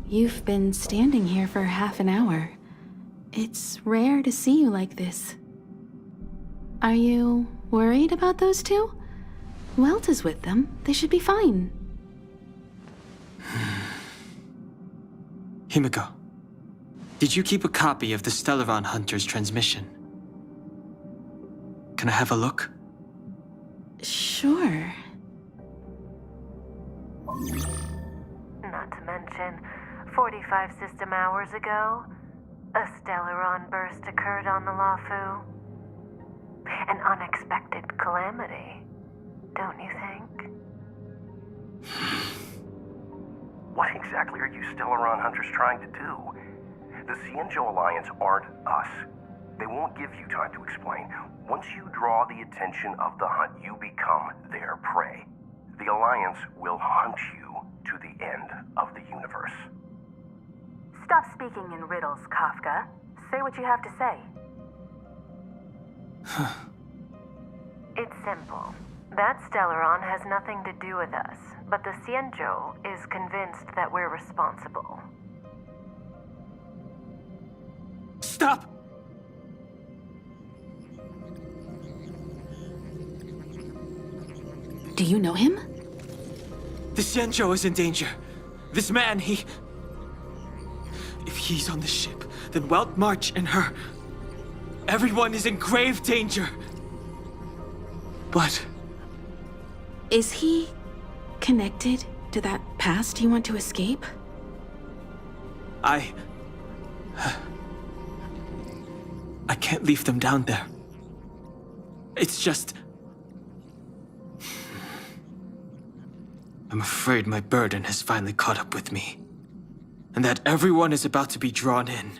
You've been standing here for half an hour. It's rare to see you like this. Are you worried about those two? Welt is with them. They should be fine. Himiko, did you keep a copy of the Stellaron Hunter's transmission? Can I have a look? Sure. Not to mention, 45 system hours ago, a Stellaron burst occurred on the Luofu. An unexpected calamity, don't you think? What exactly are you Stellaron Hunters trying to do? The Xianzhou Alliance aren't us. They won't give you time to explain. Once you draw the attention of the hunt, you become their prey. The Alliance will hunt you to the end of the universe. Stop speaking in riddles, Kafka. Say what you have to say. It's simple. That Stellaron has nothing to do with us, but the Xianzhou is convinced that we're responsible. Stop! Do you know him? The Xianzhou is in danger. This man, If he's on the ship, then Welt, March, and her... Everyone is in grave danger. But... Is he connected to that past you want to escape? I can't leave them down there. It's just... I'm afraid my burden has finally caught up with me. And that everyone is about to be drawn in.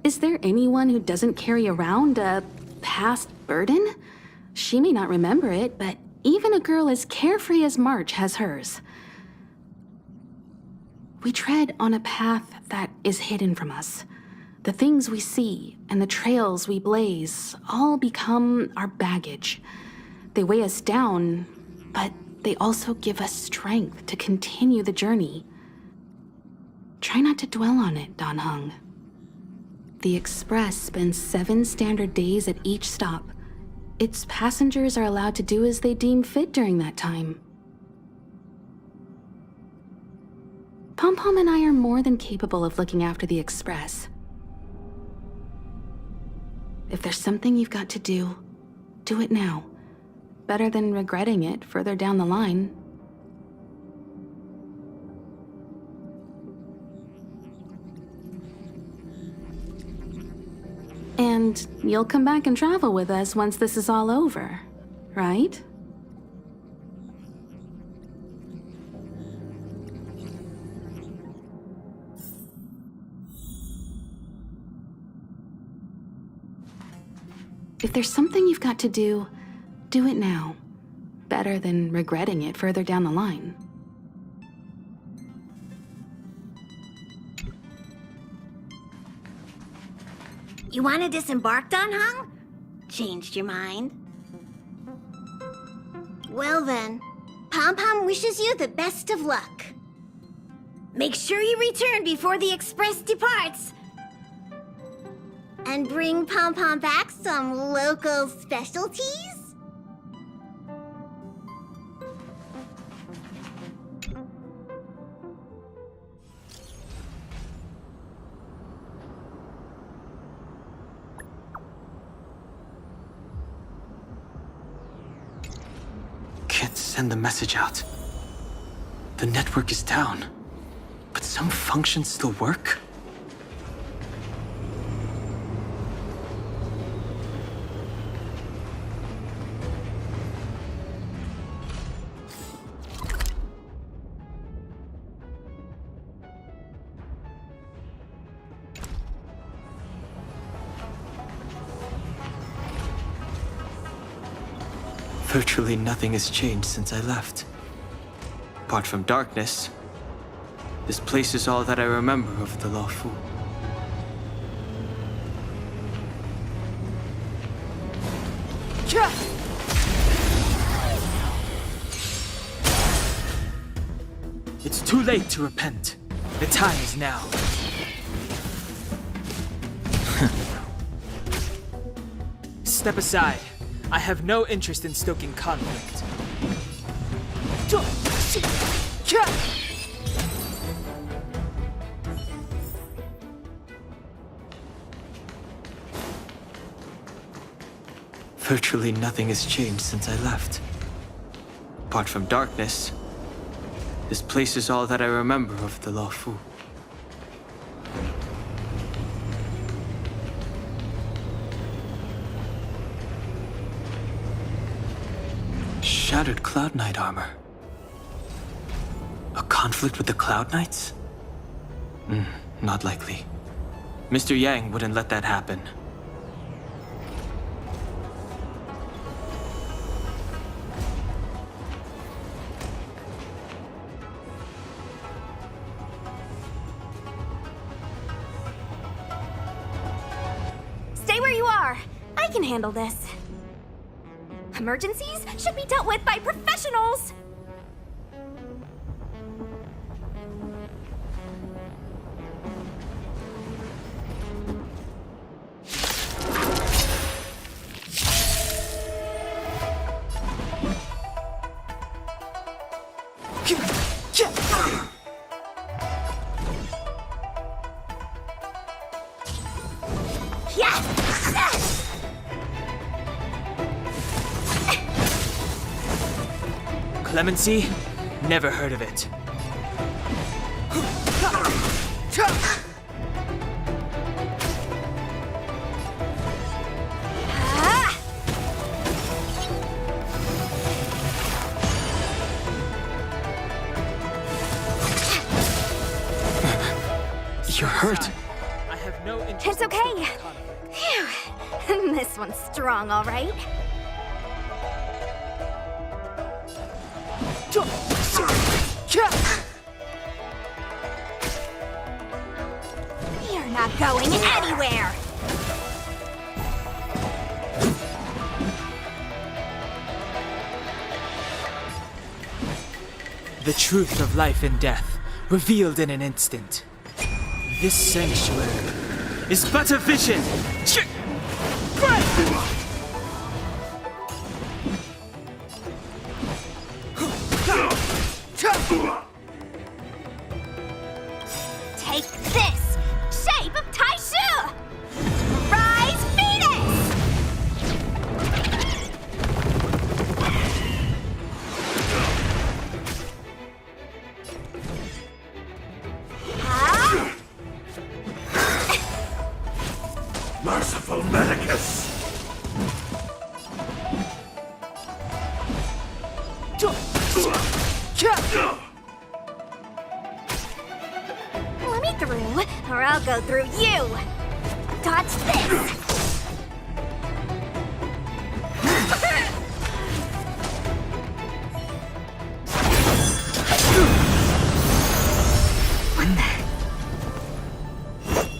Is there anyone who doesn't carry around a past burden? She may not remember it, but even a girl as carefree as March has hers. We tread on a path that is hidden from us. The things we see and the trails we blaze all become our baggage. They weigh us down, but they also give us strength to continue the journey. Try not to dwell on it, Dan Heng. The Express spends 7 standard days at each stop. Its passengers are allowed to do as they deem fit during that time. Pom-Pom and I are more than capable of looking after the Express. If there's something you've got to do, do it now. Better than regretting it further down the line. And you'll come back and travel with us once this is all over, right? If there's something you've got to do, do it now. Better than regretting it further down the line. You want to disembark, Dan Heng? Changed your mind? Well then, Pom-Pom wishes you the best of luck. Make sure you return before the Express departs. And bring Pom-Pom back some local specialties? Can't send the message out. The network is down, but some functions still work? Virtually nothing has changed since I left. Apart from darkness, this place is all that I remember of the Luofu. It's too late to repent. The time is now. Step aside. I have no interest in stoking conflict. Virtually nothing has changed since I left. Apart from darkness, this place is all that I remember of the Lawfu. Shattered Cloud Knight armor. A conflict with the Cloud Knights? Not likely. Mr. Yang wouldn't let that happen. Stay where you are. I can handle this. Emergencies should be dealt with by professionals. Clemency? Never heard of it. You're hurt. I have no interest. It's okay. Phew. This one's strong, all right. You're not going anywhere. The truth of life and death, revealed in an instant. This sanctuary is but a vision. Take this! Shape of Taishu! Rise, Venus! Merciful Medicus! Let me through, or I'll go through you. Dodge this!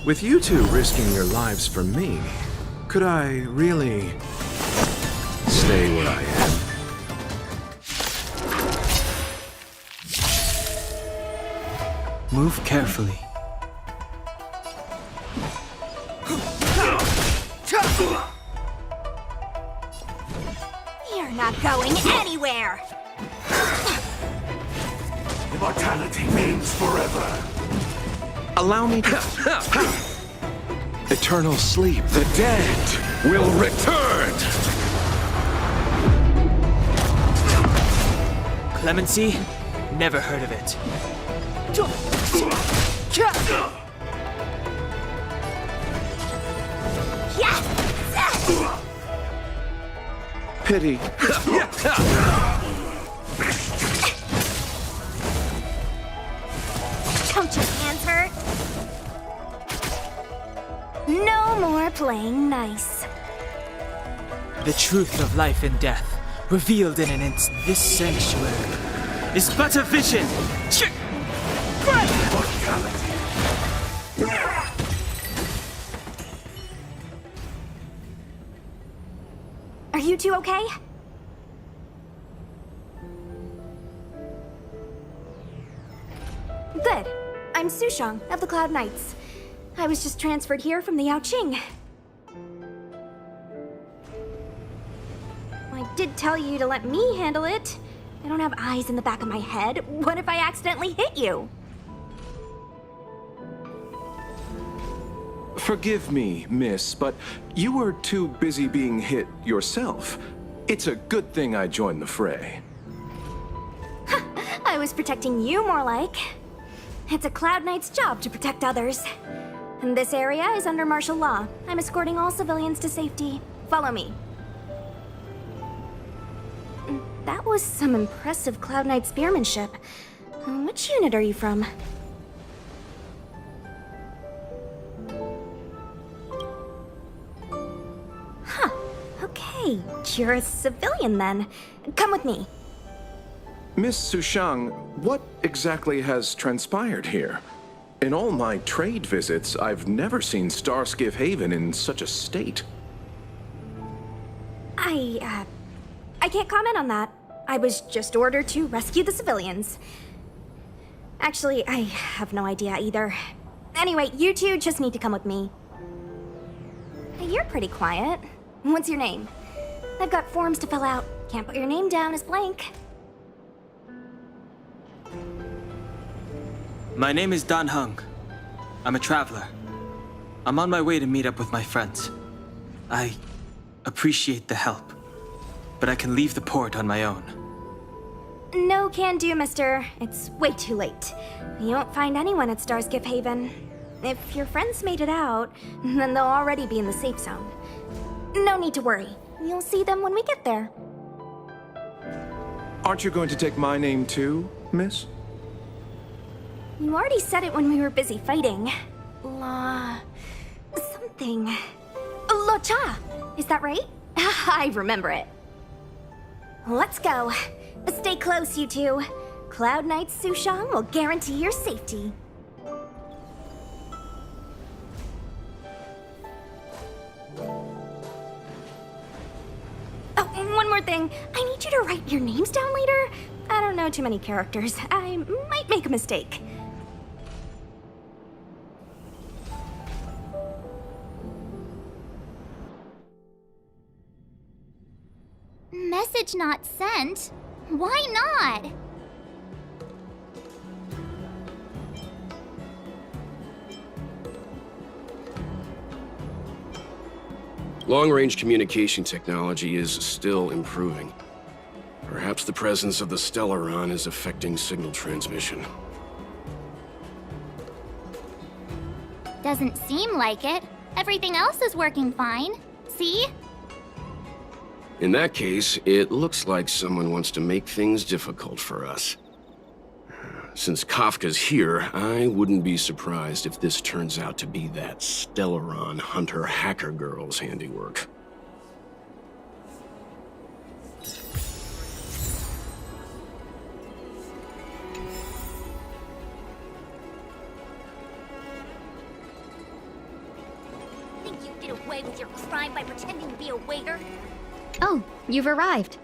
With you two risking your lives for me, could I really stay where I am? Move carefully. You're not going anywhere! Immortality means forever. Allow me to... Eternal sleep. The dead will return! Clemency? Never heard of it. Pity. Don't your hands hurt? No more playing nice. The truth of life and death, revealed in an instant. This sanctuary is but a vision. Are you two okay? Good. I'm I'm Sushang of the Cloud Knights. I was just transferred here from the Yaoqing. I did tell you to let me handle it. I don't have eyes in the back of my head. What if I accidentally hit you? Forgive me, miss, but you were too busy being hit yourself. It's a good thing I joined the fray. I was protecting you more like. It's a Cloud Knight's job to protect others. And this area is under martial law. I'm escorting all civilians to safety. Follow me. That was some impressive Cloud Knight spearmanship. Which unit are you from? Huh. Okay, you're a civilian then. Come with me. Miss Sushang, what exactly has transpired here? In all my trade visits, I've never seen Starskiff Haven in such a state. I can't comment on that. I was just ordered to rescue the civilians. Actually, I have no idea either. Anyway, you two just need to come with me. Hey, you're pretty quiet. What's your name? I've got forms to fill out. Can't put your name down as blank. My name is Dan Hung. I'm a traveler. I'm on my way to meet up with my friends. I appreciate the help, but I can leave the port on my own. No can do, mister. It's way too late. You won't find anyone at Starskiff Haven. If your friends made it out, then they'll already be in the safe zone. No need to worry. You'll see them when we get there. Aren't you going to take my name too, miss? You already said it when we were busy fighting. Something. Lo Cha! Is that right? I remember it. Let's go. Stay close, you two. Cloud Knight Sushang will guarantee your safety. Oh, one more thing. I need you to write your names down later. I don't know too many characters. I might make a mistake. Message not sent? Why not? Long-range communication technology is still improving. Perhaps the presence of the Stellaron is affecting signal transmission. Doesn't seem like it. Everything else is working fine. See? In that case, it looks like someone wants to make things difficult for us. Since Kafka's here, I wouldn't be surprised if this turns out to be that Stellaron hunter hacker girl's handiwork. Think you get away with your crime by pretending to be a waiter? Oh, you've arrived.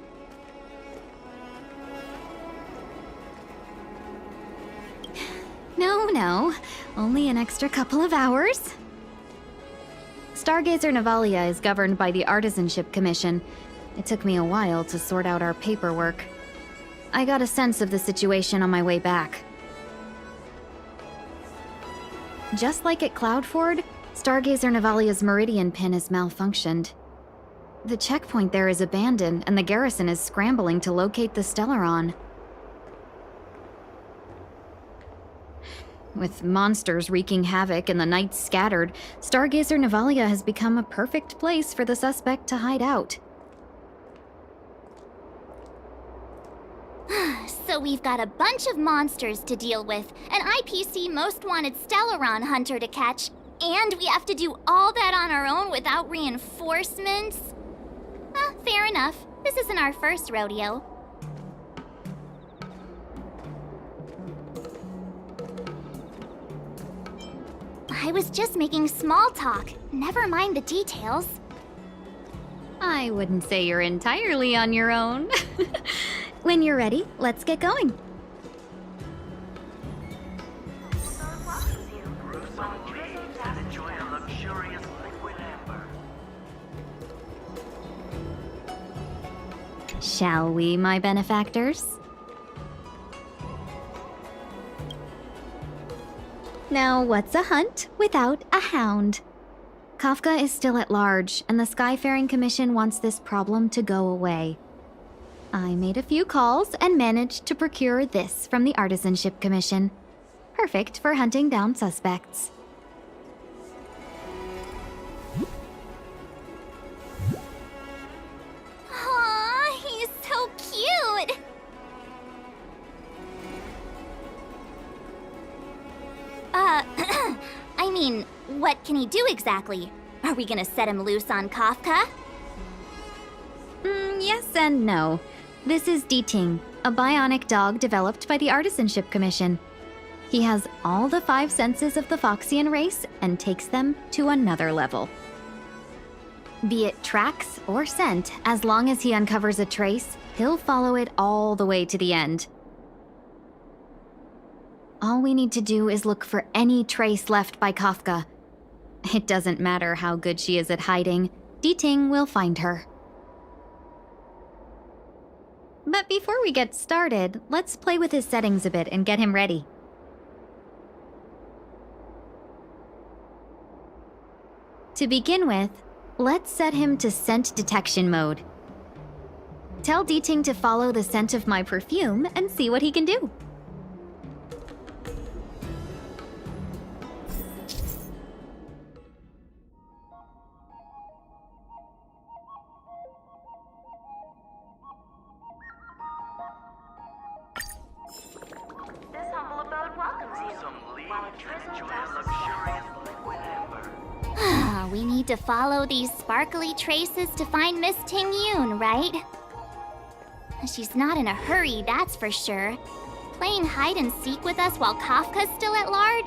No, only an extra couple of hours. Stargazer Navalia is governed by the Artisanship Commission. It took me a while to sort out our paperwork. I got a sense of the situation on my way back. Just like at Cloudford, Stargazer Navalia's Meridian pin has malfunctioned. The checkpoint there is abandoned, and the garrison is scrambling to locate the Stellaron. With monsters wreaking havoc and the knights scattered, Stargazer Navalia has become a perfect place for the suspect to hide out. So we've got a bunch of monsters to deal with, an IPC Most Wanted Stellaron hunter to catch, and we have to do all that on our own without reinforcements? Fair enough. This isn't our first rodeo. I was just making small talk. Never mind the details. I wouldn't say you're entirely on your own. When you're ready, let's get going. Shall we, my benefactors? Now, what's a hunt without a hound? Kafka is still at large, and the Skyfaring Commission wants this problem to go away. I made a few calls and managed to procure this from the Artisanship Commission. Perfect for hunting down suspects. Aw, he's so cute! I mean, what can he do exactly? Are we gonna set him loose on Kafka? Yes and no. This is Ting, a bionic dog developed by the Artisanship Commission. He has all the 5 senses of the Foxian race and takes them to another level. Be it tracks or scent, as long as he uncovers a trace, he'll follow it all the way to the end. All we need to do is look for any trace left by Kafka. It doesn't matter how good she is at hiding, Ting will find her. But before we get started, let's play with his settings a bit and get him ready. To begin with, let's set him to scent detection mode. Tell Ting to follow the scent of my perfume and see what he can do. This humble abode welcomes you. While a drizzle douses We need to follow these sparkly traces to find Miss Ting Yoon, right? She's not in a hurry, that's for sure. Playing hide and seek with us while Kafka's still at large?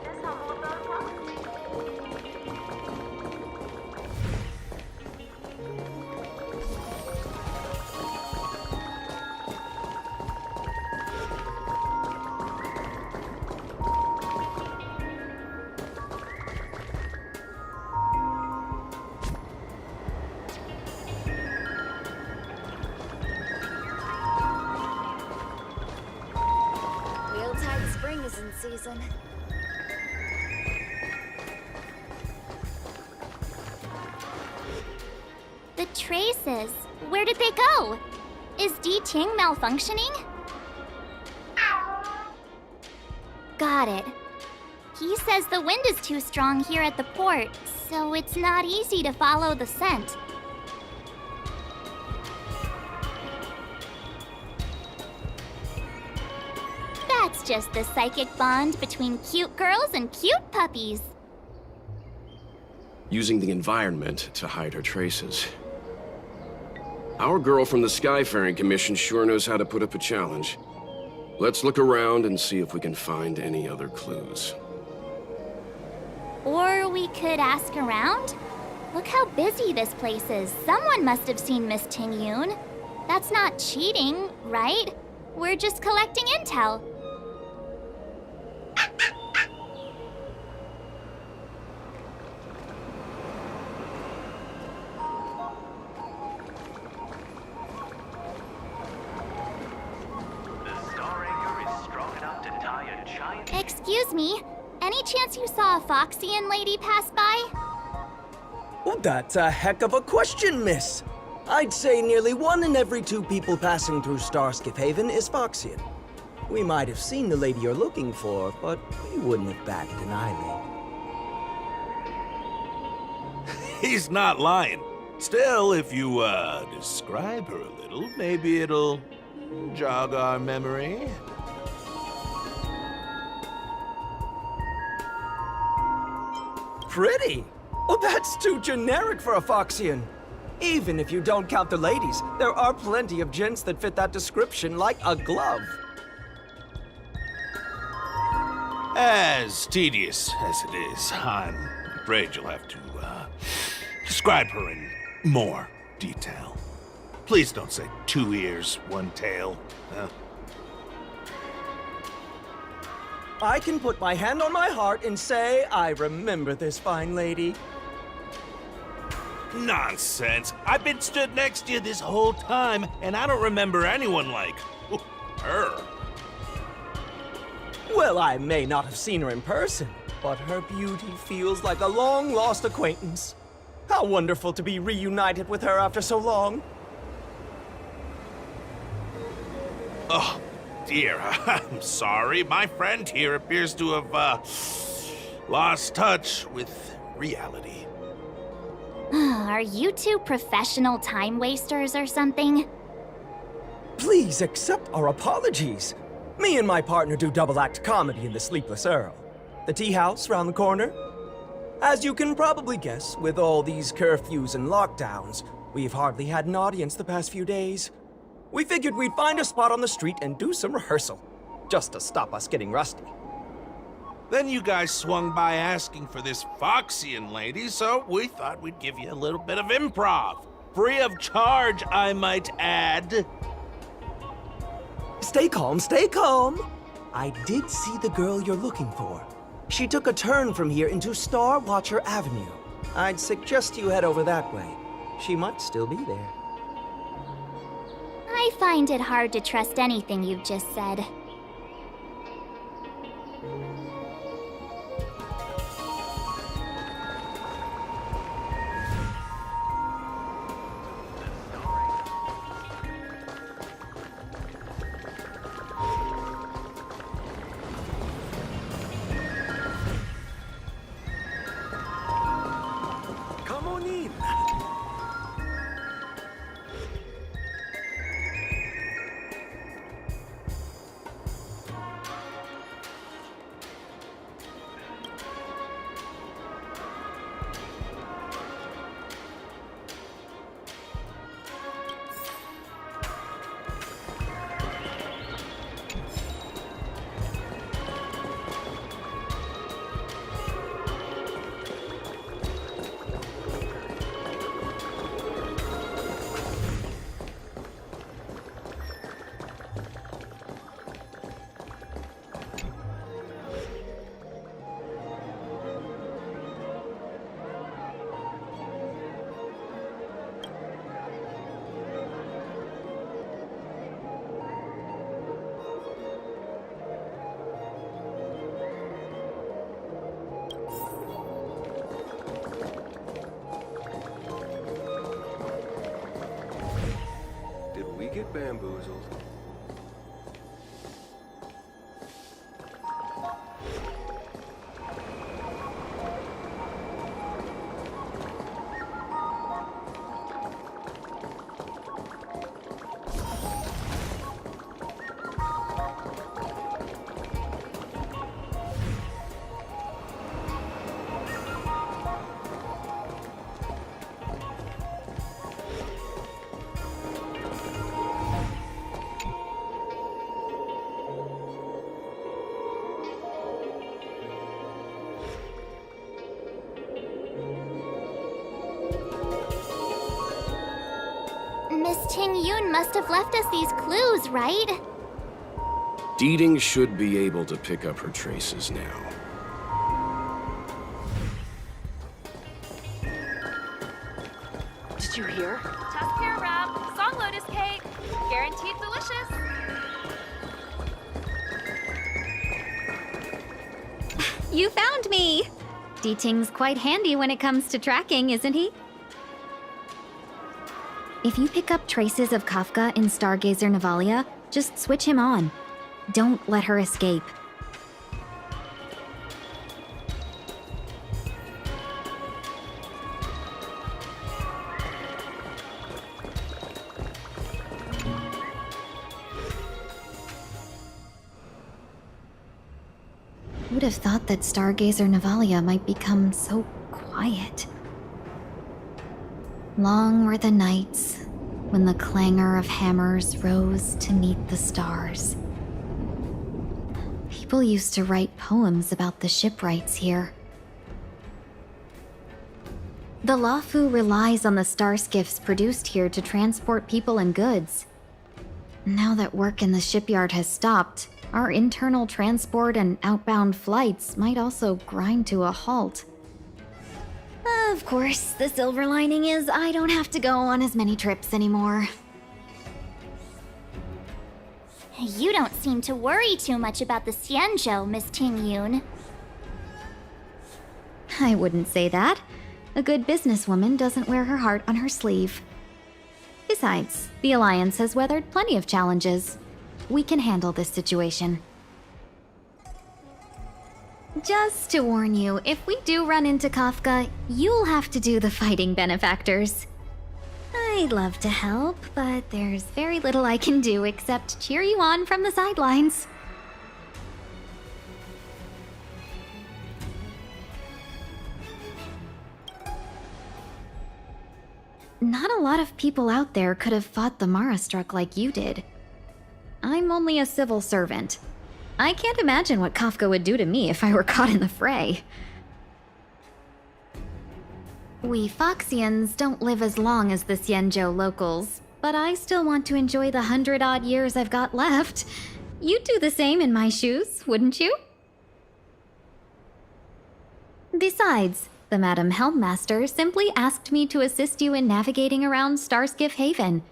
This humble abode welcomes you. Wheeltide Spring is in season. The traces, where did they go? Is Ting malfunctioning? Got it. He says the wind is too strong here at the port, so it's not easy to follow the scent. That's just the psychic bond between cute girls and cute puppies. Using the environment to hide her traces. Our girl from the Skyfaring Commission sure knows how to put up a challenge. Let's look around and see if we can find any other clues. Or we could ask around? Look how busy this place is. Someone must have seen Miss Ting Yoon. That's not cheating, right? We're just collecting intel. Excuse me, any chance you saw a Foxian lady pass by? Oh, that's a heck of a question, miss. I'd say nearly 1 in every 2 people passing through Starskip Haven is Foxian. We might have seen the lady you're looking for, but we wouldn't have batted an eyelid. He's not lying. Still, if you, describe her a little, maybe it'll jog our memory. Pretty? Oh, that's too generic for a Foxian. Even if you don't count the ladies, there are plenty of gents that fit that description like a glove. As tedious as it is, I'm afraid you'll have to, describe her in more detail. Please don't say 2 ears, 1 tail. I can put my hand on my heart and say I remember this fine lady. Nonsense. I've been stood next to you this whole time, and I don't remember anyone like her. Well, I may not have seen her in person, but her beauty feels like a long-lost acquaintance. How wonderful to be reunited with her after so long. Oh, dear. I'm sorry. My friend here appears to have, lost touch with reality. Are you two professional time wasters or something? Please accept our apologies. Me and my partner do double-act comedy in the Sleepless Earl. The tea house round the corner. As you can probably guess, with all these curfews and lockdowns, we've hardly had an audience the past few days. We figured we'd find a spot on the street and do some rehearsal, just to stop us getting rusty. Then you guys swung by asking for this Foxian lady, so we thought we'd give you a little bit of improv. Free of charge, I might add. Stay calm, stay calm. I did see the girl you're looking for. She took a turn from here into Star Watcher Avenue. I'd suggest you head over that way. She might still be there. I find it hard to trust anything you've just said. Come on in. Get bamboozled. Miss Ting Yun must have left us these clues, right? Deeding should be able to pick up her traces now. Did you hear? Tusk pear wrap, song lotus cake, guaranteed delicious. You found me! Deeting's quite handy when it comes to tracking, isn't he? If you pick up traces of Kafka in Stargazer Navalia, just switch him on. Don't let her escape. Who'd have thought that Stargazer Navalia might become so quiet? Long were the nights when the clangor of hammers rose to meet the stars. People used to write poems about the shipwrights here. The Lafu relies on the star skiffs produced here to transport people and goods. Now that work in the shipyard has stopped, our internal transport and outbound flights might also grind to a halt. Of course, the silver lining is I don't have to go on as many trips anymore. You don't seem to worry too much about the Xianzhou, Miss Ting Yun. I wouldn't say that. A good businesswoman doesn't wear her heart on her sleeve. Besides, the Alliance has weathered plenty of challenges. We can handle this situation. Just to warn you, if we do run into Kafka, you'll have to do the fighting benefactors. I'd love to help, but there's very little I can do except cheer you on from the sidelines. Not a lot of people out there could have fought the Mara-struck like you did. I'm only a civil servant. I can't imagine what Kafka would do to me if I were caught in the fray. We Foxians don't live as long as the Xianzhou locals, but I still want to enjoy the 100-odd years I've got left. You'd do the same in my shoes, wouldn't you? Besides, the Madam Helmmaster simply asked me to assist you in navigating around Starskiff Haven.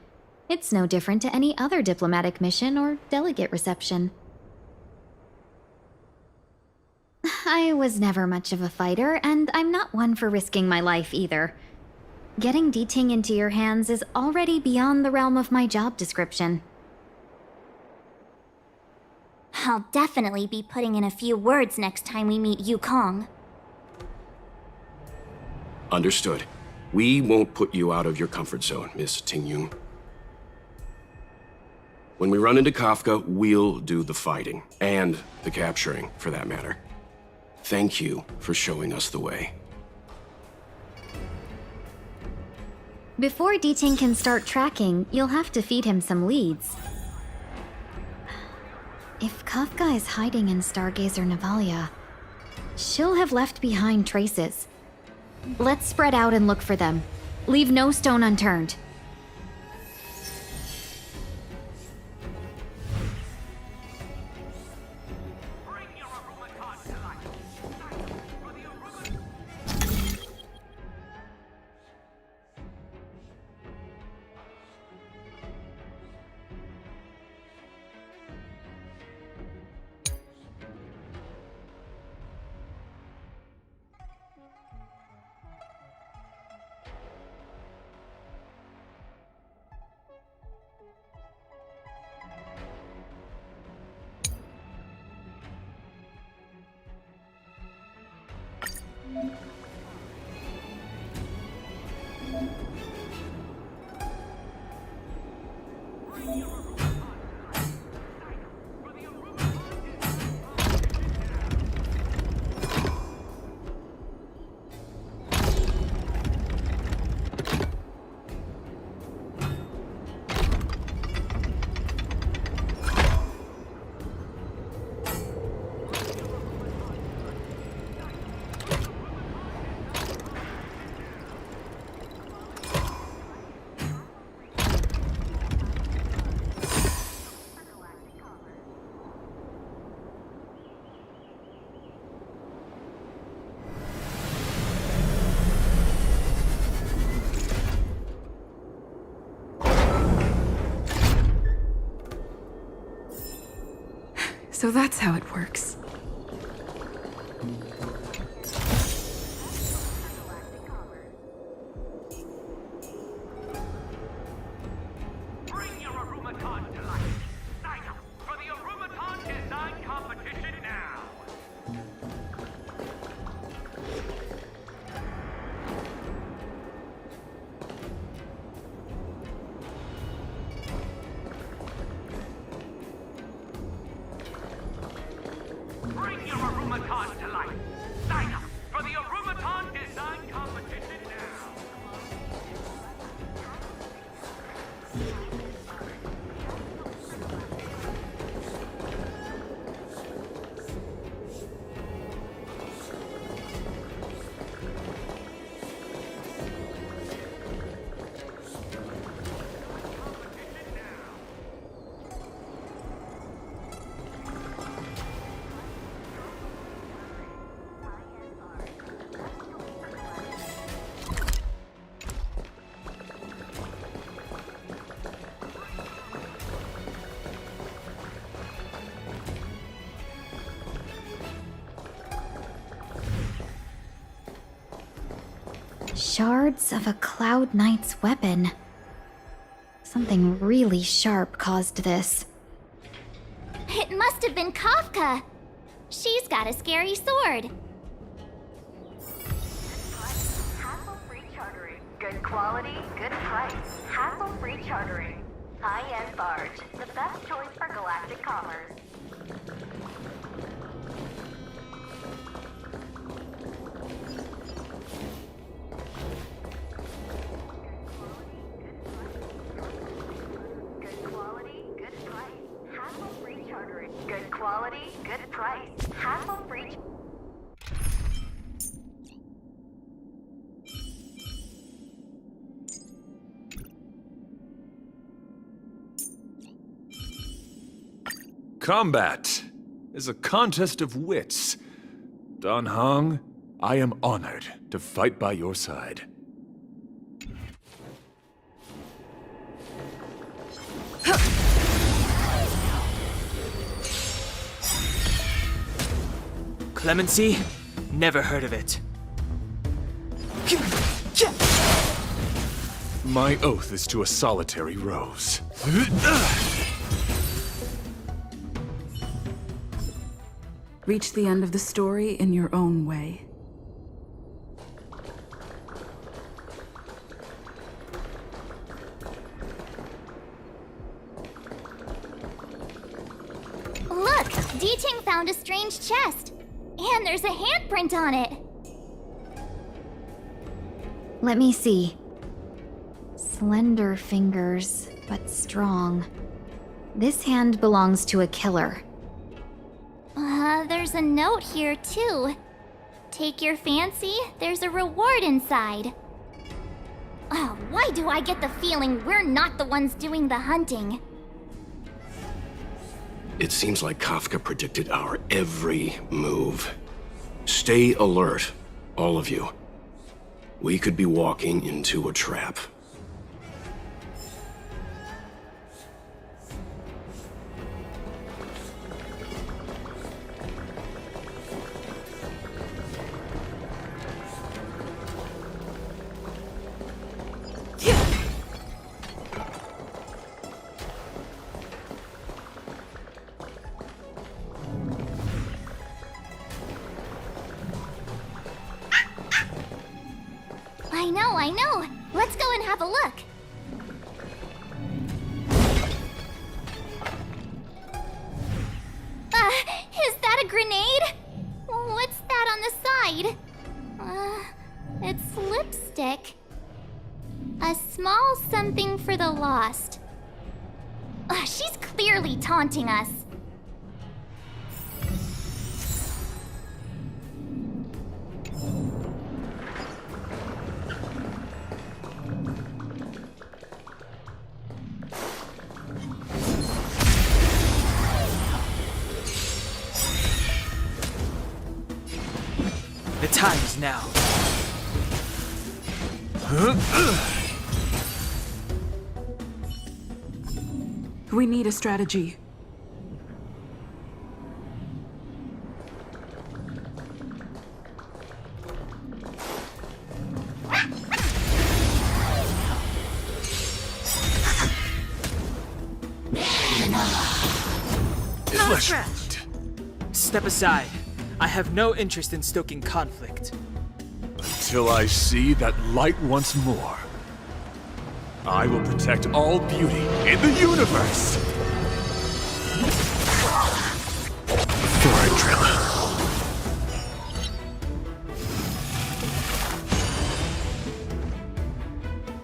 It's no different to any other diplomatic mission or delegate reception. I was never much of a fighter, and I'm not one for risking my life either. Getting D-Ting into your hands is already beyond the realm of my job description. I'll definitely be putting in a few words next time we meet Yukong. Understood. We won't put you out of your comfort zone, Miss Tingyun. When we run into Kafka, we'll do the fighting. And the capturing, for that matter. Thank you for showing us the way. Before D-Ting can start tracking, you'll have to feed him some leads. If Kafka is hiding in Stargazer Navalia, she'll have left behind traces. Let's spread out and look for them. Leave no stone unturned. So that's how it works. Shards of a Cloud Knight's weapon. Something really sharp caused this. It must have been Kafka. She's got a scary sword. Hassle-free chartering. Good quality, good price. Hassle-free chartering. High-end barge. The best choice for galactic commerce. Good quality, good price. Hassle-free chartering. Good quality, good price. Hassle-free. Combat is a contest of wits. Dan Heng, I am honored to fight by your side. Clemency? Never heard of it. My oath is to a solitary rose. Reach the end of the story in your own way. Look! D-Ting found a strange chest. And there's a handprint on it. Let me see. Slender fingers, but strong. This hand belongs to a killer. There's a note here, too. Take your fancy, there's a reward inside. Oh, why do I get the feeling we're not the ones doing the hunting? It seems like Kafka predicted our every move. Stay alert, all of you. We could be walking into a trap. I know. Let's go and have a look. Is that a grenade? What's that on the side? It's lipstick. A small something for the lost. She's clearly taunting us. The time is now. We need a strategy. Step aside. I have no interest in stoking conflict. Until I see that light once more, I will protect all beauty in the universe! Before I drill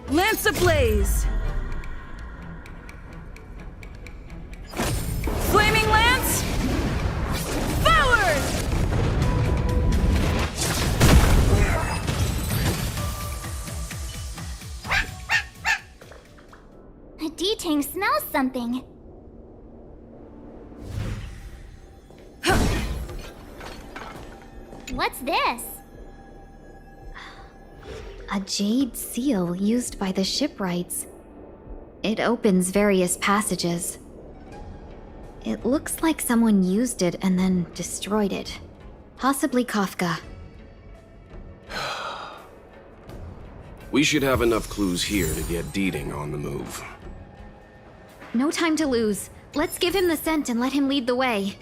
it. Lance ablaze! Flaming lance! Forward! D-Ting smells something. What's this? A jade seal used by the shipwrights. It opens various passages. It looks like someone used it and then destroyed it. Possibly Kafka. We should have enough clues here to get Deeding on the move. No time to lose. Let's give him the scent and let him lead the way.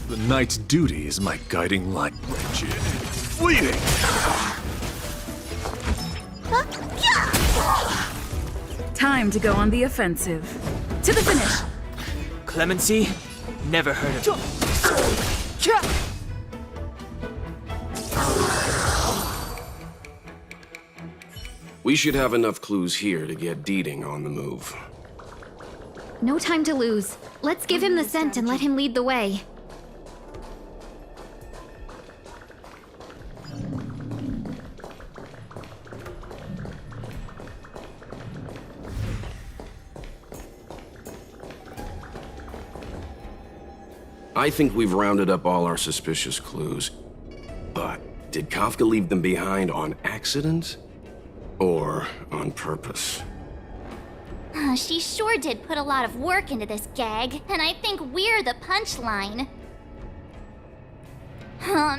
The knight's duty is my guiding light. Wretched and fleeting! Time to go on the offensive. To the finish! Clemency? Never heard of it. We should have enough clues here to get Deeding on the move. No time to lose. Let's give him the scent and let him lead the way. I think we've rounded up all our suspicious clues. But did Kafka leave them behind on accident? Or on purpose? She sure did put a lot of work into this gag, and I think we're the punchline.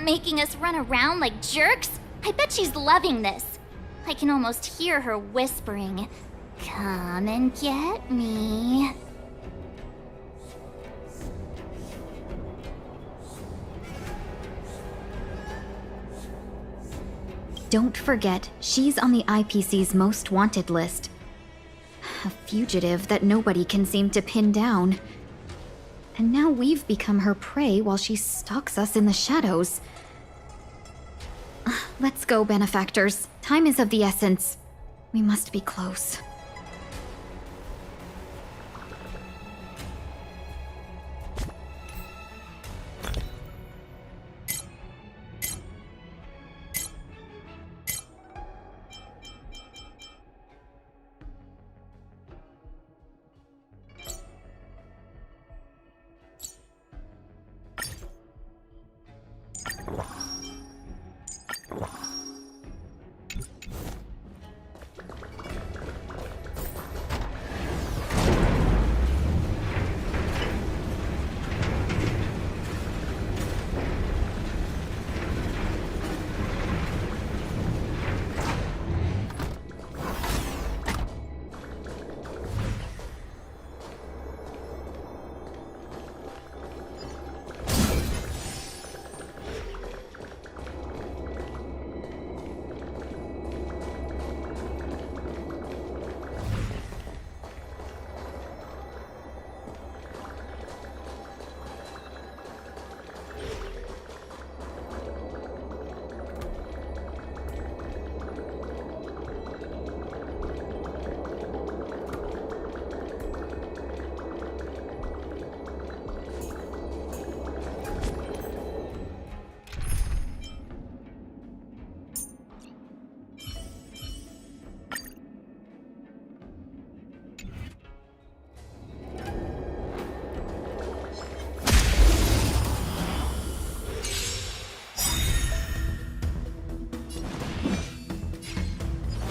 Making us run around like jerks? I bet she's loving this. I can almost hear her whispering, "Come and get me." Don't forget, she's on the IPC's most wanted list. A fugitive that nobody can seem to pin down. And now we've become her prey while she stalks us in the shadows. Let's go, benefactors. Time is of the essence. We must be close.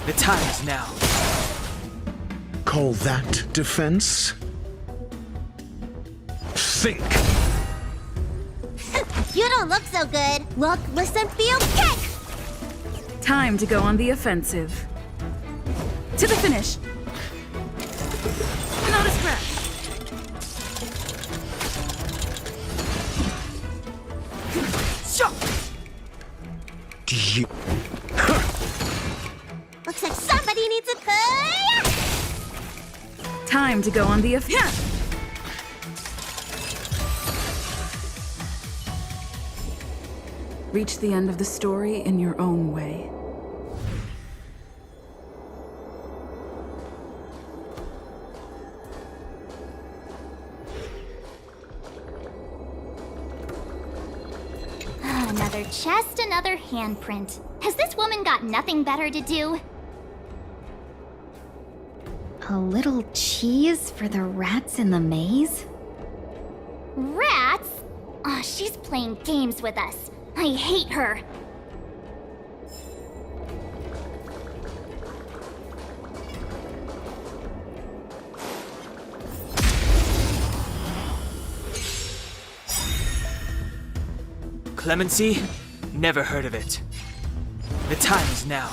The time is now. Call that defense? Think! You don't look so good. Look, listen, feel, kick! Time to go on the offensive. To the finish! Not a scratch! Do you... Looks like somebody needs a cut! Time to go on the offensive. Reach the end of the story in your own way. Just another handprint. Has this woman got nothing better to do? A little cheese for the rats in the maze? Rats? Aw, she's playing games with us. I hate her. Clemency? Never heard of it. The time is now.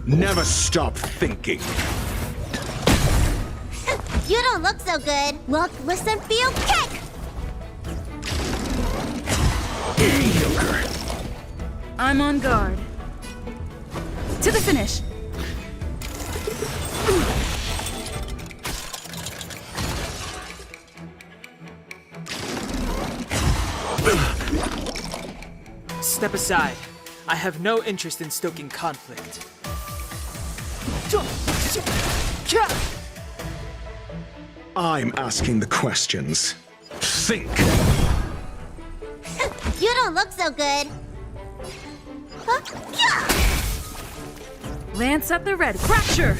Never stop thinking. You don't look so good. Look, listen, feel, kick! Mediocre. I'm on guard. To the finish. Step aside. I have no interest in stoking conflict. I'm asking the questions. Think. You don't look so good. Lance up the red. Fracture!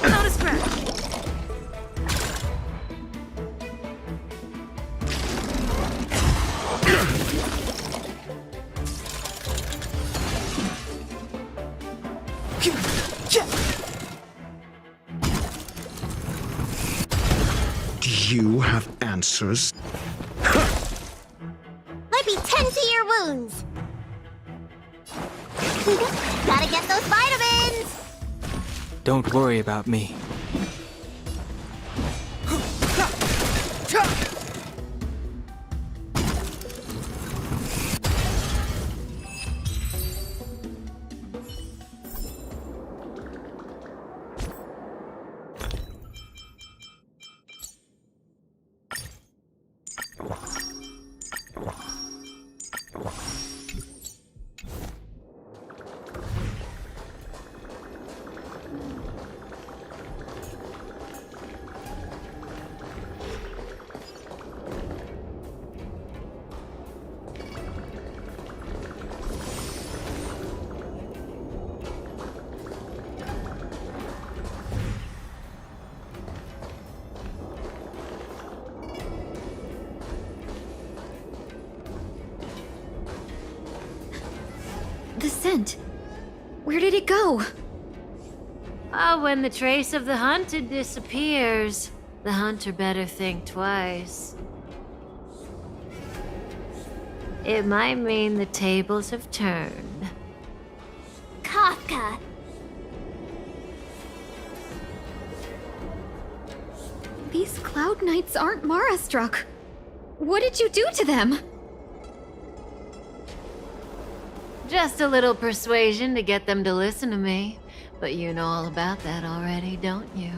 Not a scratch. Do you have answers? Might be 10 to your wounds. Gotta get those vitamins! Don't worry about me. The scent. Where did it go? When the trace of the hunted disappears, the hunter better think twice. It might mean the tables have turned. Kafka. These Cloud Knights aren't Mara-struck. What did you do to them? Just a little persuasion to get them to listen to me. But you know all about that already, don't you?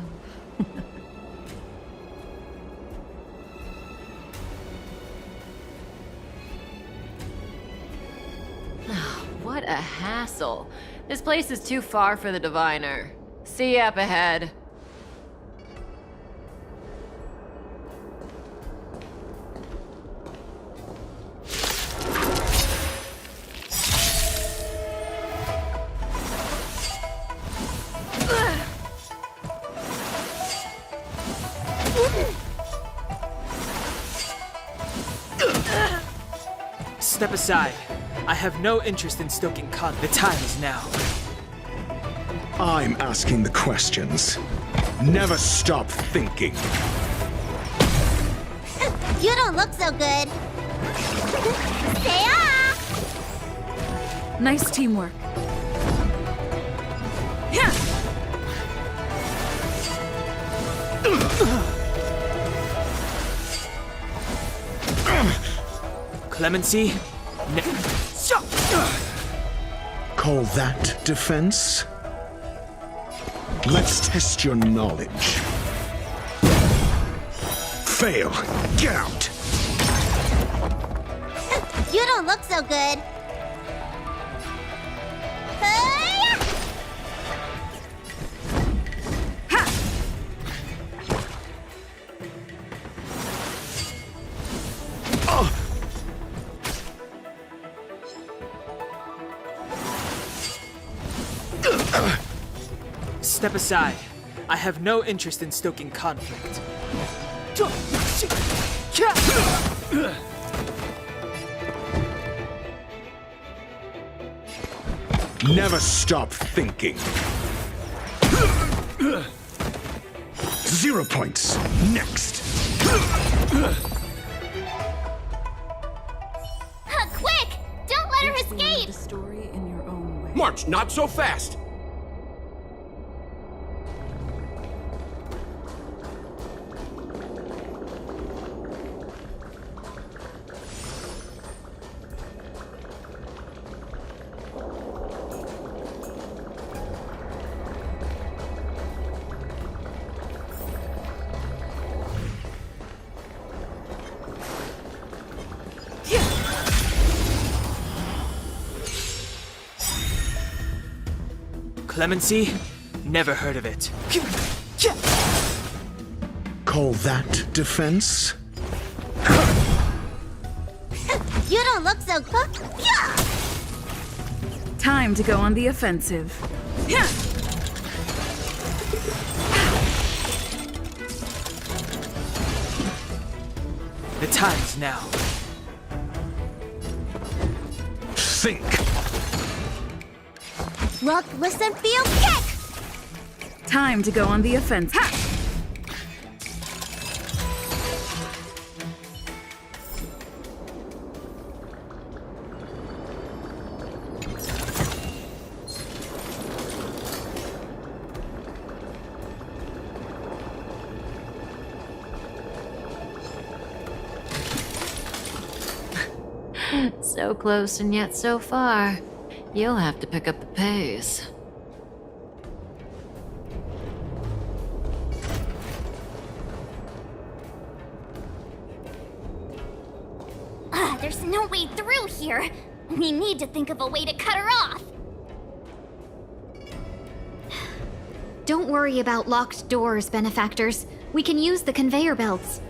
What a hassle. This place is too far for the diviner. See you up ahead. Step aside. I have no interest in stoking conflict. The time is now. I'm asking the questions. Never stop thinking. You don't look so good. Stay off! Nice teamwork. Yeah. Clemency? Call that defense? Let's test your knowledge. Fail. Get out. You don't look so good. Step aside. I have no interest in stoking conflict. Never stop thinking. 0 points. Next. Quick! Don't let her escape! The story in your own way. March, not so fast! Clemency? Never heard of it. Call that defense? You don't look so good. Time to go on the offensive. The time's now. Think. Look, listen, feel, kick! Time to go on the offensive. So close and yet so far. You'll have to pick up the pace. There's no way through here. We need to think of a way to cut her off. Don't worry about locked doors, benefactors. We can use the conveyor belts.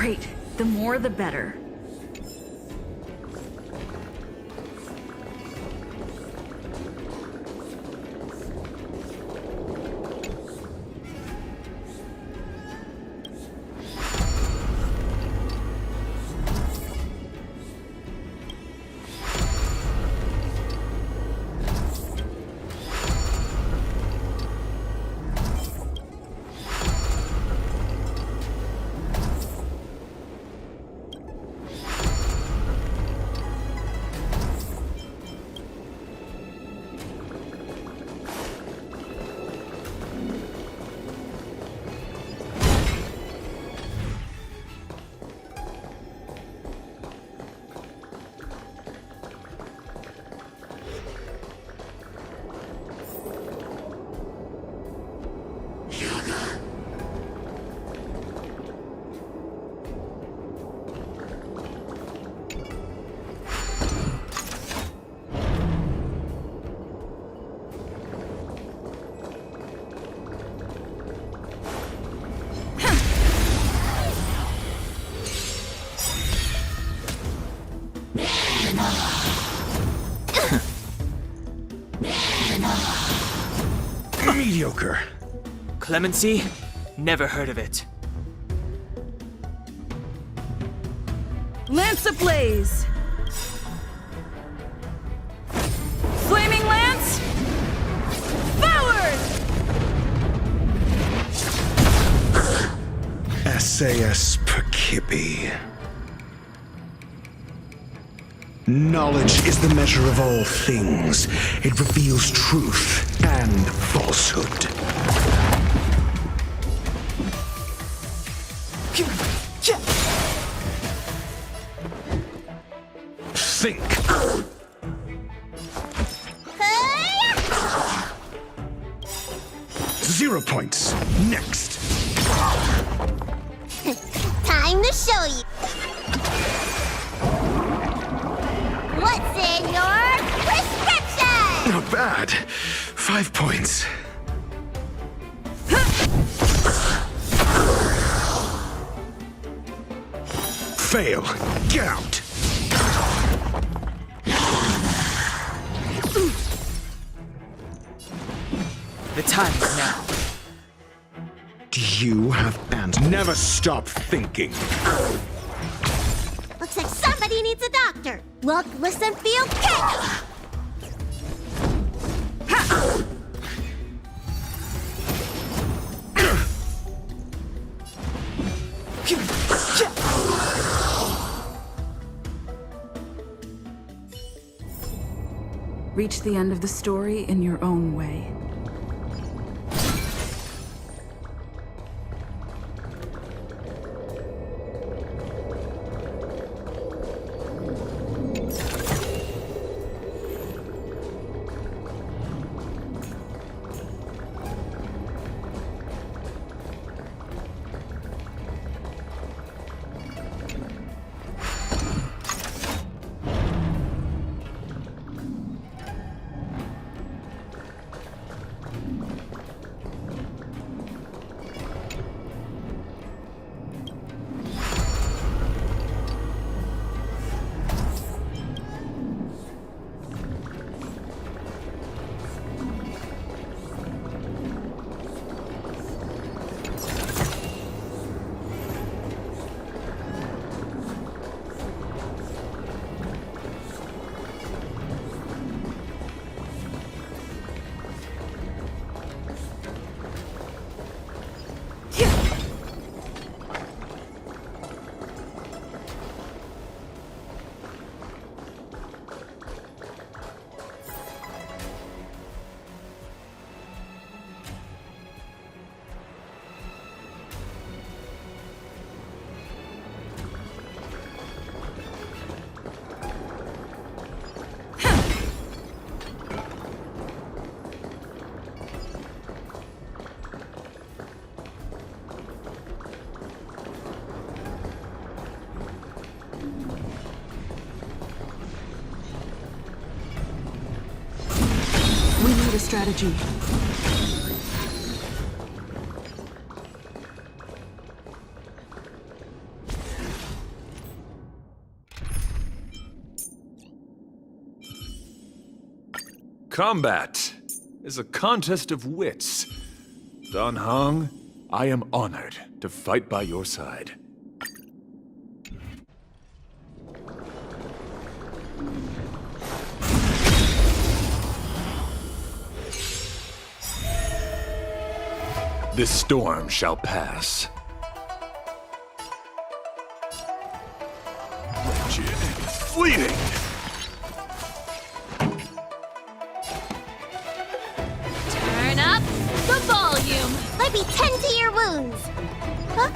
Great. The more the better. mediocre. Clemency? Never heard of it. Lance ablaze! Flaming lance! Forward! SAS Perkipi. Knowledge is the measure of all things. It reveals truth and falsehood. Think. 0 points. Next. Time to show you. What's in your prescription? Not bad. 5 points. Fail. Get out. The time is now. Do you have and never stop thinking? Looks like somebody needs a doctor. Look, listen, feel, kick! Reach the end of the story in your own way. A strategy. Combat is a contest of wits. Dan Heng, I am honored to fight by your side. This storm shall pass. Wretched, fleeting! Turn up the volume. Let me tend to your wounds. Huh?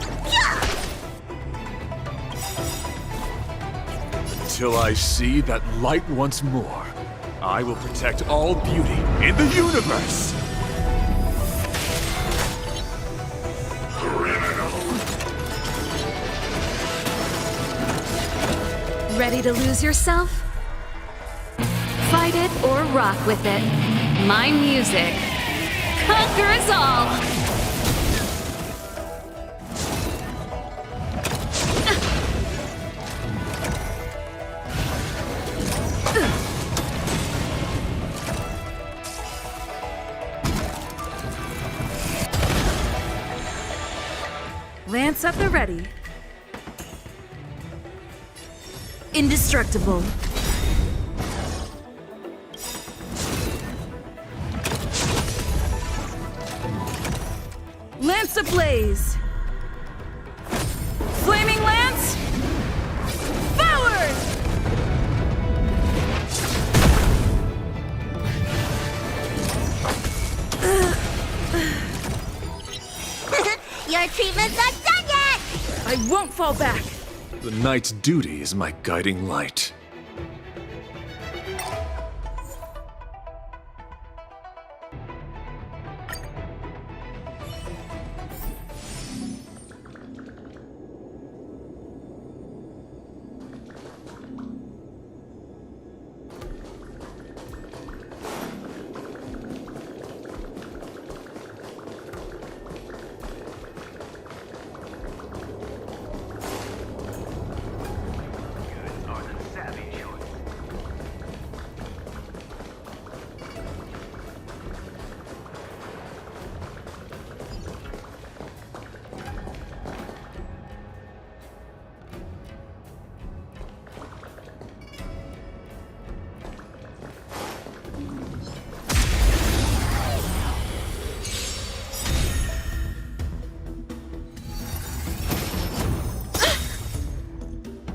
Till I see that light once more, I will protect all beauty in the universe! Ready to lose yourself? Fight it or rock with it. My music conquers all! Lance at the ready. Indestructible. Lance ablaze. Flaming lance. Forward! Your treatment's not done yet! I won't fall back. The knight's duty is my guiding light.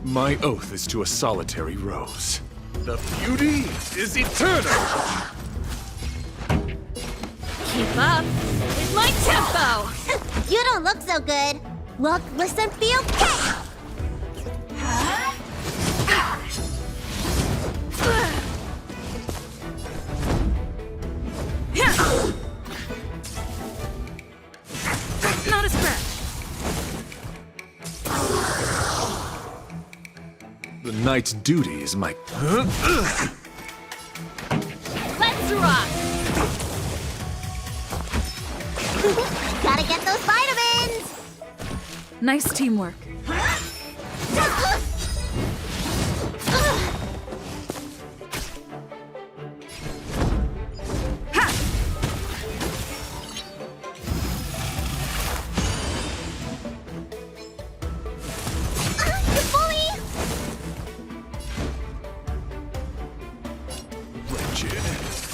My oath is to a solitary rose. The beauty is eternal! Keep up with my tempo! You don't look so good. Look, listen, feel, kick! Not a scratch. The knight's duty is my... Let's rock! Gotta get those vitamins! Nice teamwork.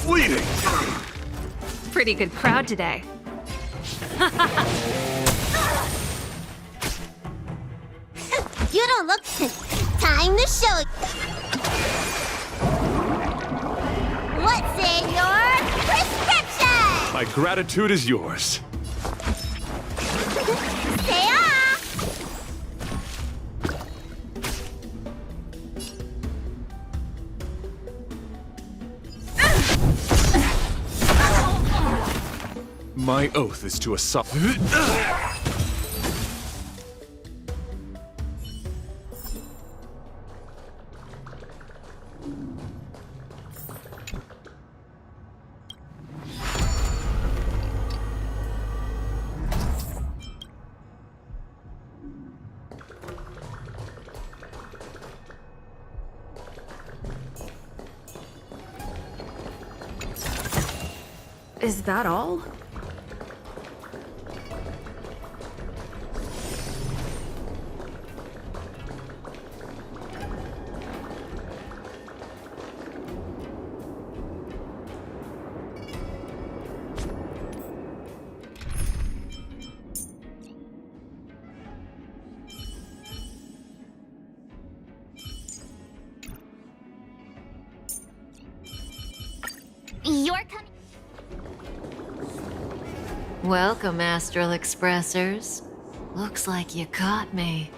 Fleeting! Pretty good crowd today. You don't look... Time to show... What's in your prescription? My gratitude is yours. Say ah! My oath is to a Is that all? You're coming. Welcome, Astral Expressors. Looks like you caught me.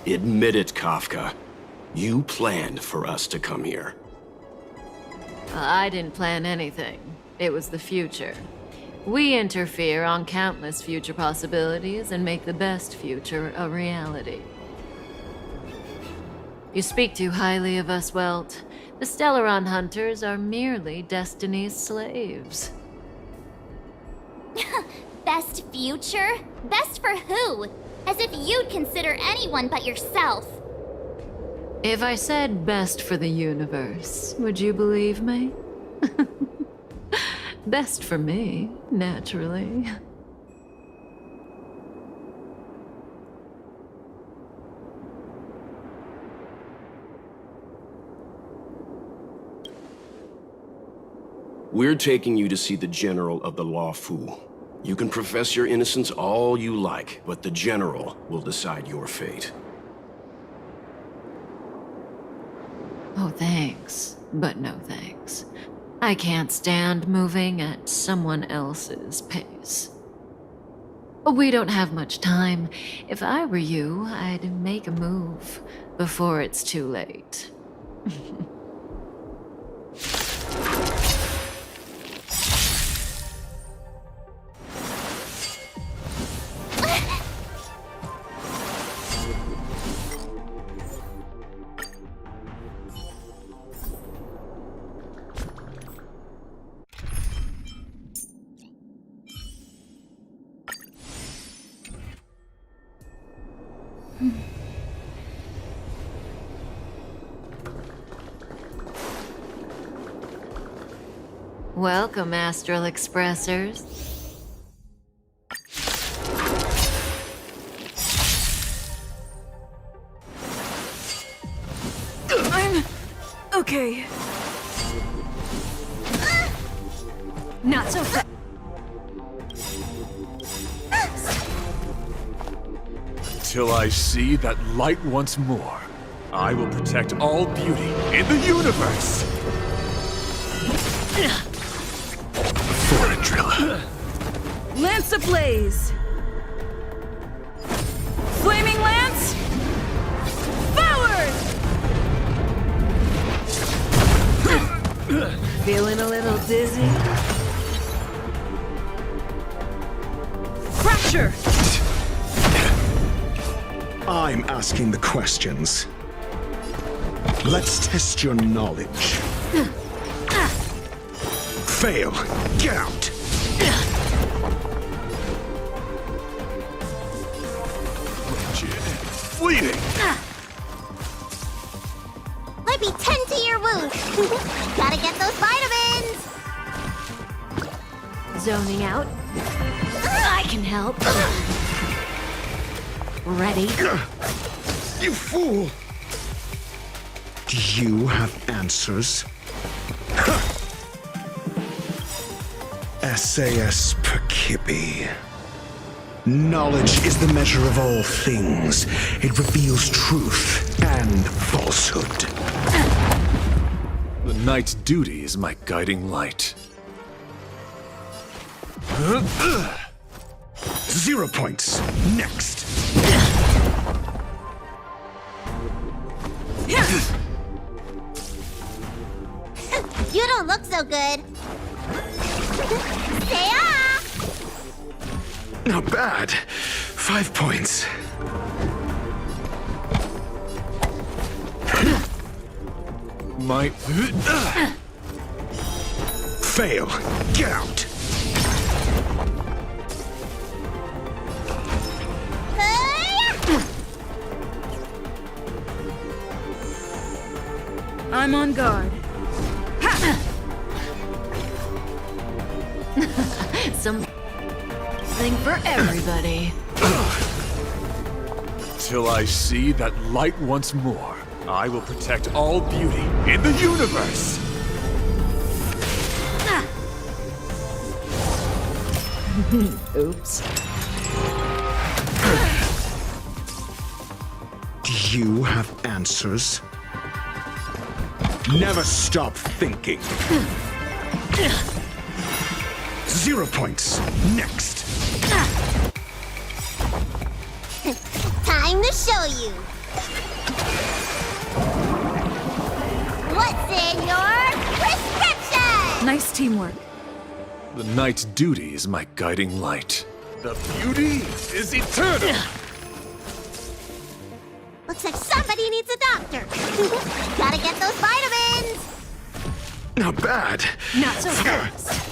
Admit it, Kafka. You planned for us to come here. I didn't plan anything. It was the future. We interfere on countless future possibilities and make the best future a reality. You speak too highly of us, Welt. The Stellaron Hunters are merely Destiny's slaves. Best future? Best for who? As if you'd consider anyone but yourself. If I said best for the universe, would you believe me? Best for me, naturally. We're taking you to see the General of the Law Fu. You can profess your innocence all you like, but the General will decide your fate. Oh, thanks, but no thanks. I can't stand moving at someone else's pace. We don't have much time. If I were you, I'd make a move before it's too late. Welcome, Astral Expressors. I'm okay. Not so fast. Till I see that light once more, I will protect all beauty in the universe! For a driller. Lance ablaze! Flaming lance! Forward! Feeling a little dizzy? Fracture! I'm asking the questions. Let's test your knowledge. Fail. Get out. Bleeding. Let me tend to your wounds. Gotta get those vitamins. Zoning out. I can help. Ready? You fool! Do you have answers? SAS Perkibi. Knowledge is the measure of all things. It reveals truth and falsehood. The knight's duty is my guiding light. 0 points. Next. You don't look so good. Say ah! Not bad. 5 points. My... Fail. Get out. I'm on guard. Something for everybody. Till I see that light once more, I will protect all beauty in the universe! Oops. Do you have answers? Never stop thinking. 0 points. Next. Time to show you. What's in your prescription? Nice teamwork. The knight's duty is my guiding light. The beauty is eternal! Looks like somebody needs a doctor. Gotta get those vitamins. Not bad. Not so fast.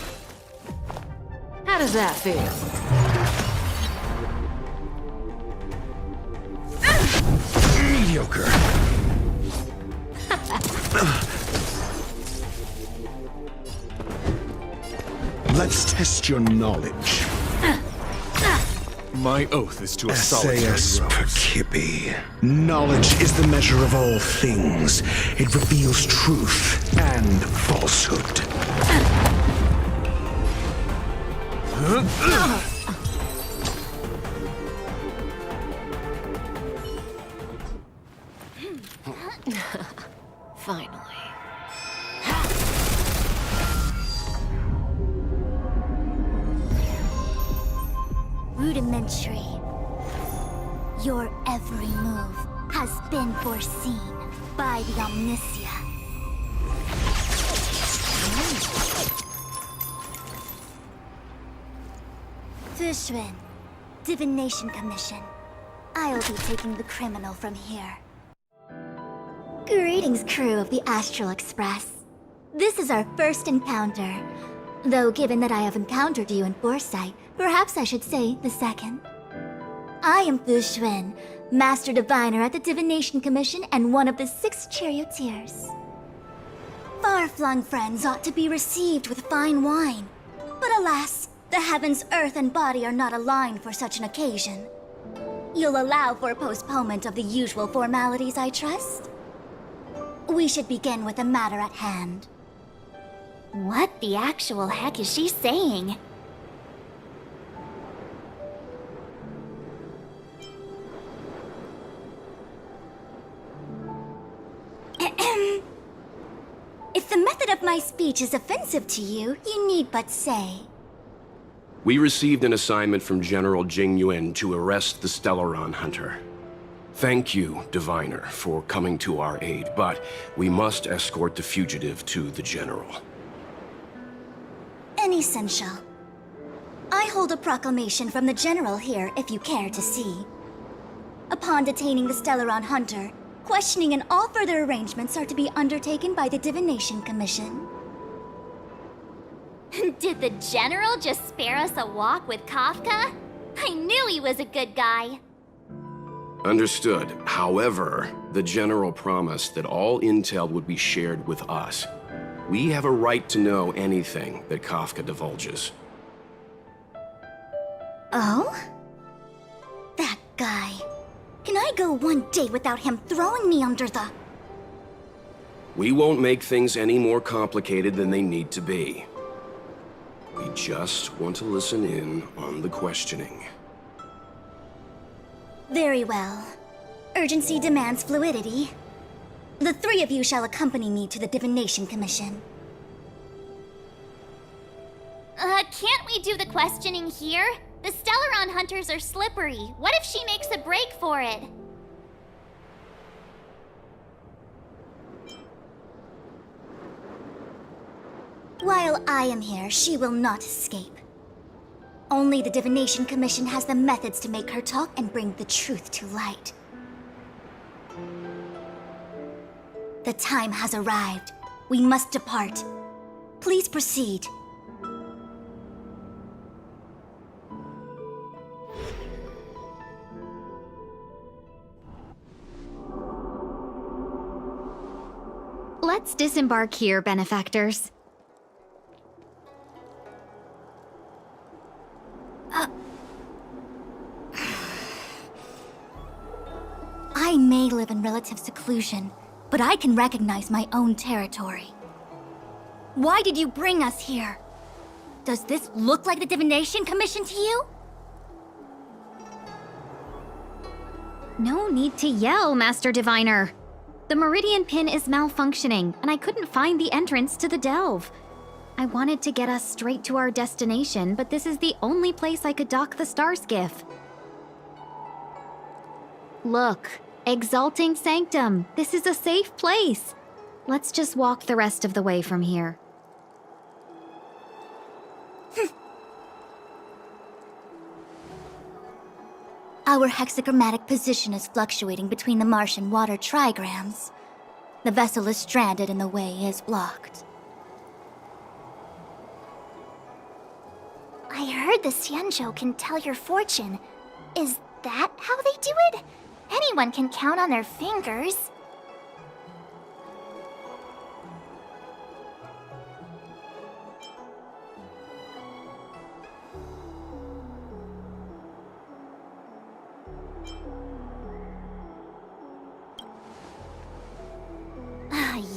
How does that feel? Mediocre. Let's test your knowledge. My oath is to a solitary Essayus rose. Percipi. Knowledge is the measure of all things. It reveals truth and falsehood. Finally. Rudimentary. Your every move has been foreseen by the Omniscia. Fushrin, Divination Commission. I'll be taking the criminal from here. Greetings, crew of the Astral Express. This is our first encounter. Though given that I have encountered you in Foresight, perhaps I should say the second. I am Fushrin, Master Diviner at the Divination Commission and one of the 6 charioteers. Far-flung friends ought to be received with fine wine. But alas, the heavens, earth, and body are not aligned for such an occasion. You'll allow for postponement of the usual formalities, I trust? We should begin with the matter at hand. What the actual heck is she saying? If the method of my speech is offensive to you, you need but say. We received an assignment from General Jing Yuan to arrest the Stellaron Hunter. Thank you, Diviner, for coming to our aid, but we must escort the fugitive to the General. Essential. I hold a proclamation from the General here, if you care to see. Upon detaining the Stellaron Hunter, questioning and all further arrangements are to be undertaken by the Divination Commission. Did the General just spare us a walk with Kafka? I knew he was a good guy. Understood. However, the General promised that all intel would be shared with us. We have a right to know anything that Kafka divulges. Oh? That guy. Can I go one day without him throwing me under the... We won't make things any more complicated than they need to be. We just want to listen in on the questioning. Very well. Urgency demands fluidity. The 3 of you shall accompany me to the Divination Commission. Can't we do the questioning here? The Stellaron Hunters are slippery. What if she makes a break for it? While I am here, she will not escape. Only the Divination Commission has the methods to make her talk and bring the truth to light. The time has arrived. We must depart. Please proceed. Let's disembark here, benefactors. I may live in relative seclusion, but I can recognize my own territory. Why did you bring us here? Does this look like the Divination Commission to you? No need to yell, Master Diviner. The Meridian Pin is malfunctioning, and I couldn't find the entrance to the delve. I wanted to get us straight to our destination, but this is the only place I could dock the star skiff. Look, Exalting Sanctum, this is a safe place. Let's just walk the rest of the way from here. Our hexagrammatic position is fluctuating between the Martian water trigrams. The vessel is stranded and the way is blocked. I heard the Xianzhou can tell your fortune. Is that how they do it? Anyone can count on their fingers.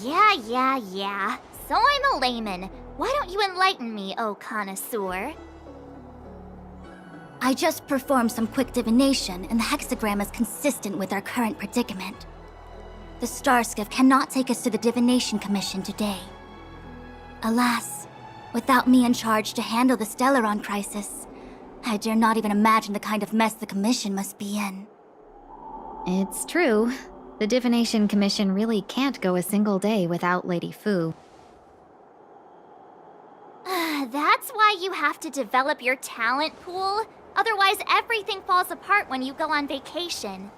Yeah. So I'm a layman. Why don't you enlighten me, oh connoisseur? I just performed some quick divination, and the hexagram is consistent with our current predicament. The Starskiff cannot take us to the Divination Commission today. Alas, without me in charge to handle the Stellaron crisis, I dare not even imagine the kind of mess the Commission must be in. It's true. The Divination Commission really can't go a single day without Lady Fu. That's why you have to develop your talent pool. Otherwise, everything falls apart when you go on vacation.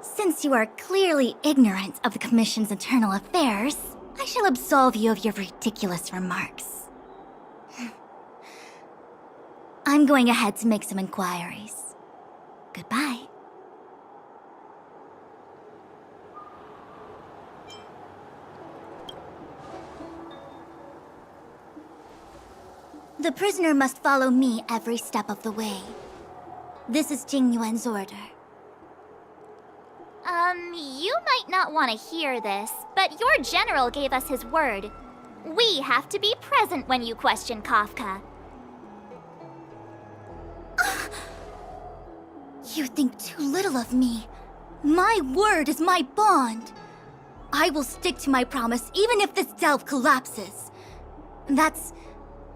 Since you are clearly ignorant of the Commission's internal affairs, I shall absolve you of your ridiculous remarks. I'm going ahead to make some inquiries. Goodbye. The prisoner must follow me every step of the way. This is Jing Yuan's order. You might not want to hear this, but your general gave us his word. We have to be present when you question Kafka. You think too little of me. My word is my bond. I will stick to my promise even if this delve collapses. That's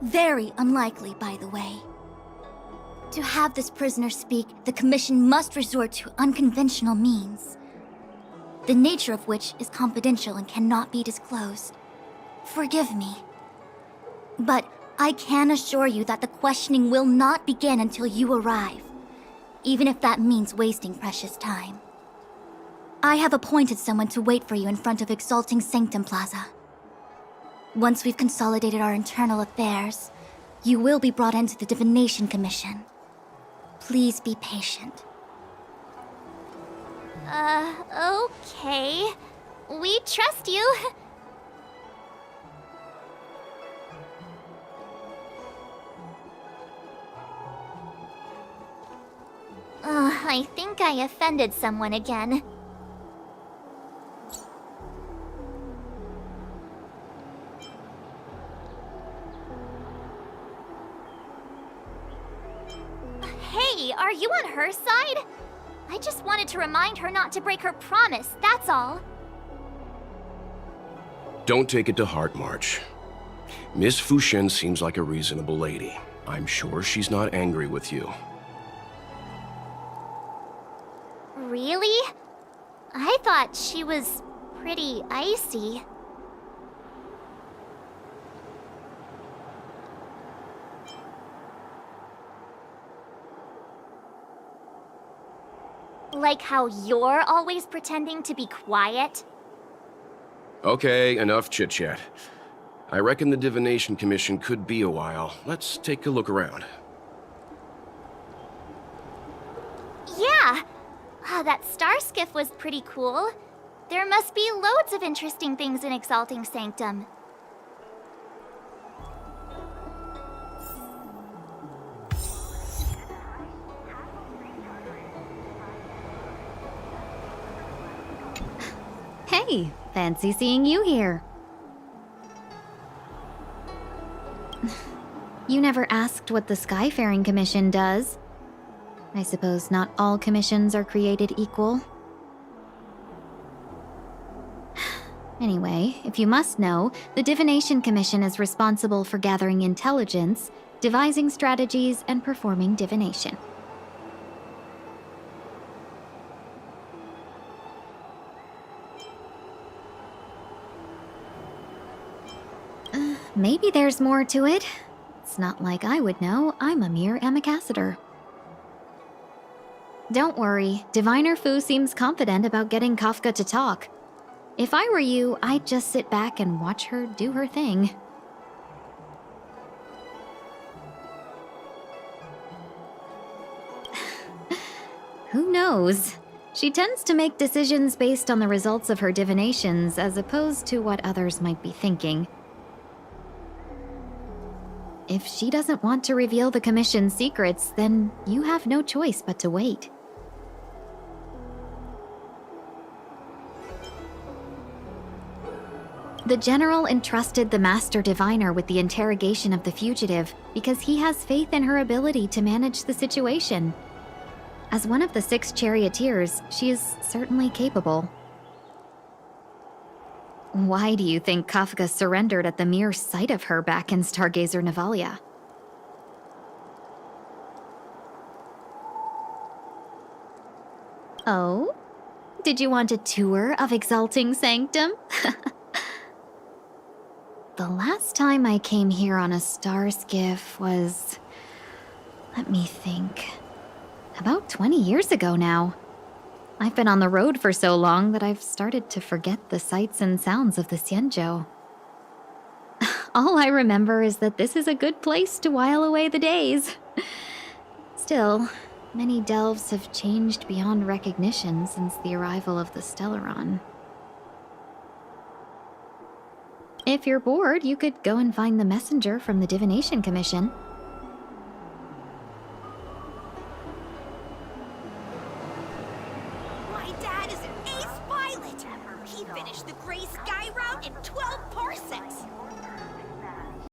very unlikely, by the way. To have this prisoner speak, the Commission must resort to unconventional means, the nature of which is confidential and cannot be disclosed. Forgive me. But I can assure you that the questioning will not begin until you arrive, even if that means wasting precious time. I have appointed someone to wait for you in front of Exalting Sanctum Plaza. Once we've consolidated our internal affairs, you will be brought into the Divination Commission. Please be patient. Okay. We trust you. I think I offended someone again. Hey, are you on her side? I just wanted to remind her not to break her promise, that's all. Don't take it to heart, March. Miss Fushen seems like a reasonable lady. I'm sure she's not angry with you. Really? I thought she was pretty icy. Like how you're always pretending to be quiet? Okay, enough chit-chat. I reckon the Divination Commission could be a while. Let's take a look around. Yeah! That Starskiff was pretty cool. There must be loads of interesting things in Exalting Sanctum. Hey, fancy seeing you here. You never asked what the Skyfaring Commission does. I suppose not all commissions are created equal. Anyway, if you must know, the Divination Commission is responsible for gathering intelligence, devising strategies, and performing divination. Maybe there's more to it. It's not like I would know. I'm a mere ambassador. Don't worry, Diviner Fu seems confident about getting Kafka to talk. If I were you, I'd just sit back and watch her do her thing. Who knows? She tends to make decisions based on the results of her divinations as opposed to what others might be thinking. If she doesn't want to reveal the Commission's secrets, then you have no choice but to wait. The General entrusted the Master Diviner with the interrogation of the fugitive because he has faith in her ability to manage the situation. As one of the 6 charioteers, she is certainly capable. Why do you think Kafka surrendered at the mere sight of her back in Stargazer Navalia? Oh? Did you want a tour of Exalting Sanctum? The last time I came here on a star skiff was... let me think... about 20 years ago now. I've been on the road for so long that I've started to forget the sights and sounds of the Xianzhou. All I remember is that this is a good place to while away the days. Still, many delves have changed beyond recognition since the arrival of the Stellaron. If you're bored, you could go and find the messenger from the Divination Commission. My dad is an ace pilot! He finished the Gray Sky route in 12 parsecs!